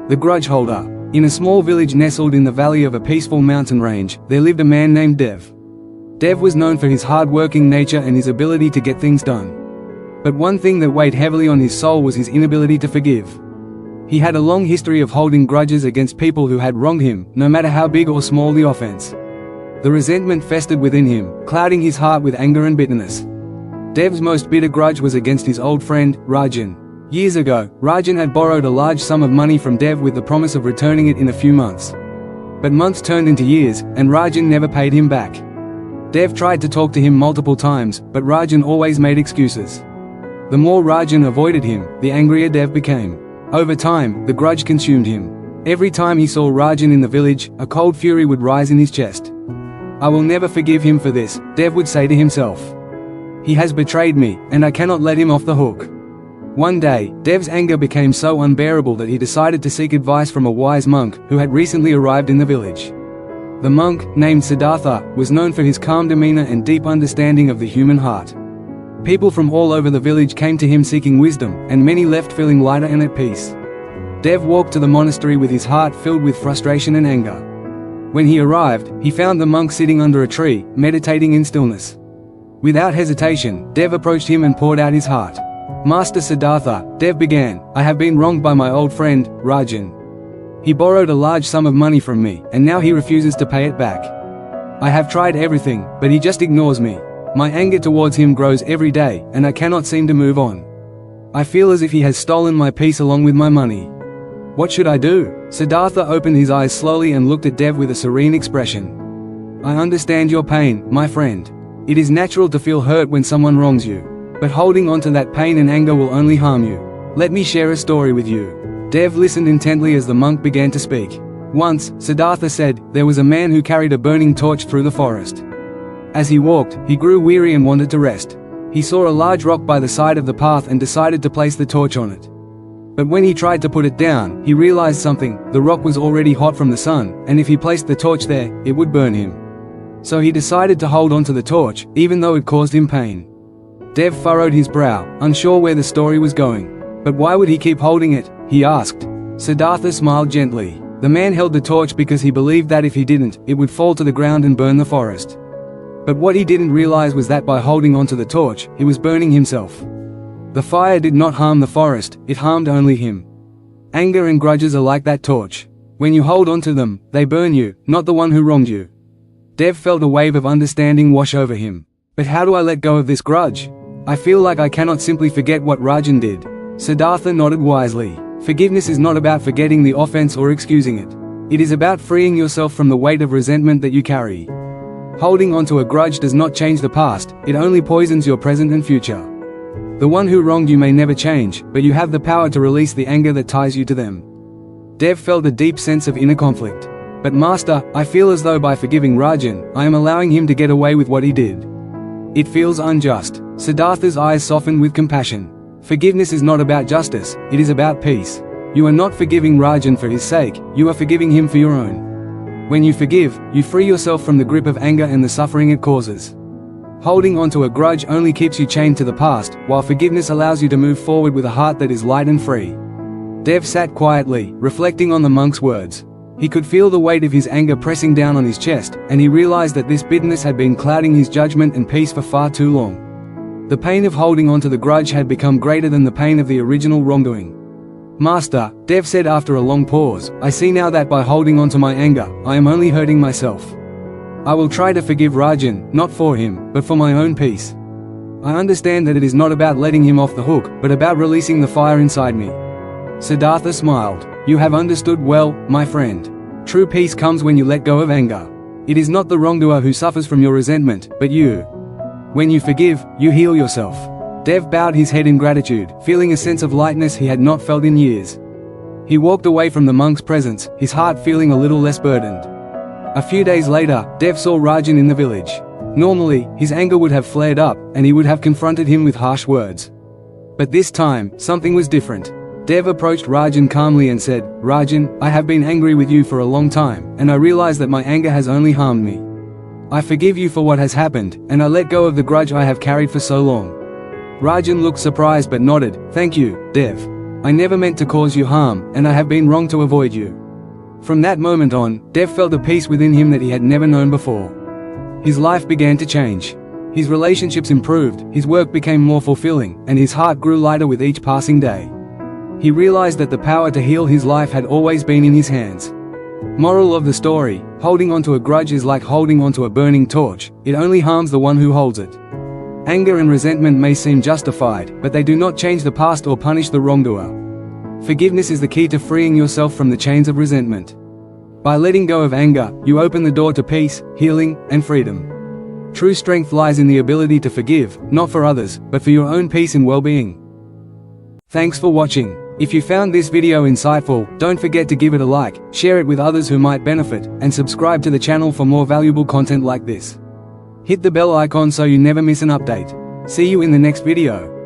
The Grudge Holder. In a small village nestled in the valley of a peaceful mountain range, there lived a man named Dev. Dev was known for his hard-working nature and his ability to get things done. But one thing that weighed heavily on his soul was his inability to forgive. He had a long history of holding grudges against people who had wronged him, no matter how big or small the offense. The resentment festered within him, clouding his heart with anger and bitterness. Dev's most bitter grudge was against his old friend, Rajan. Years ago, Rajan had borrowed a large sum of money from Dev with the promise of returning it in a few months. But months turned into years, and Rajan never paid him back. Dev tried to talk to him multiple times, but Rajan always made excuses. The more Rajan avoided him, the angrier Dev became. Over time, the grudge consumed him. Every time he saw Rajan in the village, a cold fury would rise in his chest. "I will never forgive him for this," Dev would say to himself. "He has betrayed me, and I cannot let him off the hook." One day, Dev's anger became so unbearable that he decided to seek advice from a wise monk, who had recently arrived in the village. The monk, named Siddhartha, was known for his calm demeanor and deep understanding of the human heart. People from all over the village came to him seeking wisdom, and many left feeling lighter and at peace. Dev walked to the monastery with his heart filled with frustration and anger. When he arrived, he found the monk sitting under a tree, meditating in stillness. Without hesitation, Dev approached him and poured out his heart. "Master Siddhartha," Dev began, "I have been wronged by my old friend, Rajan. He borrowed a large sum of money from me, and now he refuses to pay it back. I have tried everything, but he just ignores me. My anger towards him grows every day, and I cannot seem to move on. I feel as if he has stolen my peace along with my money. What should I do?" Siddhartha opened his eyes slowly and looked at Dev with a serene expression. "I understand your pain, my friend. It is natural to feel hurt when someone wrongs you. But holding on to that pain and anger will only harm you. Let me share a story with you." Dev listened intently as the monk began to speak. "Once," Siddhartha said, "there was a man who carried a burning torch through the forest. As he walked, he grew weary and wanted to rest. He saw a large rock by the side of the path and decided to place the torch on it. But when he tried to put it down, he realized something: the rock was already hot from the sun, and if he placed the torch there, it would burn him. So he decided to hold on to the torch, even though it caused him pain." Dev furrowed his brow, unsure where the story was going. "But why would he keep holding it?" he asked. Siddhartha smiled gently. The man held the torch because he believed that if he didn't, it would fall to the ground and burn the forest. But what he didn't realize was that by holding onto the torch, he was burning himself. The fire did not harm the forest, it harmed only him. Anger and grudges are like that torch. When you hold onto them, they burn you, not the one who wronged you. Dev felt a wave of understanding wash over him. "But how do I let go of this grudge? I feel like I cannot simply forget what Rajan did." Siddhartha nodded wisely. "Forgiveness is not about forgetting the offense or excusing it. It is about freeing yourself from the weight of resentment that you carry. Holding onto a grudge does not change the past, it only poisons your present and future. The one who wronged you may never change, but you have the power to release the anger that ties you to them." Dev felt a deep sense of inner conflict. "But Master, I feel as though by forgiving Rajan, I am allowing him to get away with what he did. It feels unjust." Siddhartha's eyes softened with compassion. "Forgiveness is not about justice, it is about peace. You are not forgiving Rajan for his sake, you are forgiving him for your own. When you forgive, you free yourself from the grip of anger and the suffering it causes. Holding onto a grudge only keeps you chained to the past, while forgiveness allows you to move forward with a heart that is light and free." Dev sat quietly, reflecting on the monk's words. He could feel the weight of his anger pressing down on his chest, and he realized that this bitterness had been clouding his judgment and peace for far too long. The pain of holding onto the grudge had become greater than the pain of the original wrongdoing. "Master," Dev said after a long pause, "I see now that by holding onto my anger, I am only hurting myself. I will try to forgive Rajan, not for him, but for my own peace. I understand that it is not about letting him off the hook, but about releasing the fire inside me." Siddhartha smiled. "You have understood well, my friend. True peace comes when you let go of anger. It is not the wrongdoer who suffers from your resentment, but you. When you forgive, you heal yourself." Dev bowed his head in gratitude, feeling a sense of lightness he had not felt in years. He walked away from the monk's presence, his heart feeling a little less burdened. A few days later, Dev saw Rajan in the village. Normally, his anger would have flared up, and he would have confronted him with harsh words. But this time, something was different. Dev approached Rajan calmly and said, "Rajan, I have been angry with you for a long time, and I realize that my anger has only harmed me. I forgive you for what has happened, and I let go of the grudge I have carried for so long." Rajan looked surprised but nodded. "Thank you, Dev. I never meant to cause you harm, and I have been wrong to avoid you." From that moment on, Dev felt a peace within him that he had never known before. His life began to change. His relationships improved, his work became more fulfilling, and his heart grew lighter with each passing day. He realized that the power to heal his life had always been in his hands. Moral of the story: holding onto a grudge is like holding onto a burning torch, it only harms the one who holds it. Anger and resentment may seem justified, but they do not change the past or punish the wrongdoer. Forgiveness is the key to freeing yourself from the chains of resentment. By letting go of anger, you open the door to peace, healing, and freedom. True strength lies in the ability to forgive, not for others, but for your own peace and well-being. Thanks for watching. If you found this video insightful, don't forget to give it a like, share it with others who might benefit, and subscribe to the channel for more valuable content like this. Hit the bell icon so you never miss an update. See you in the next video.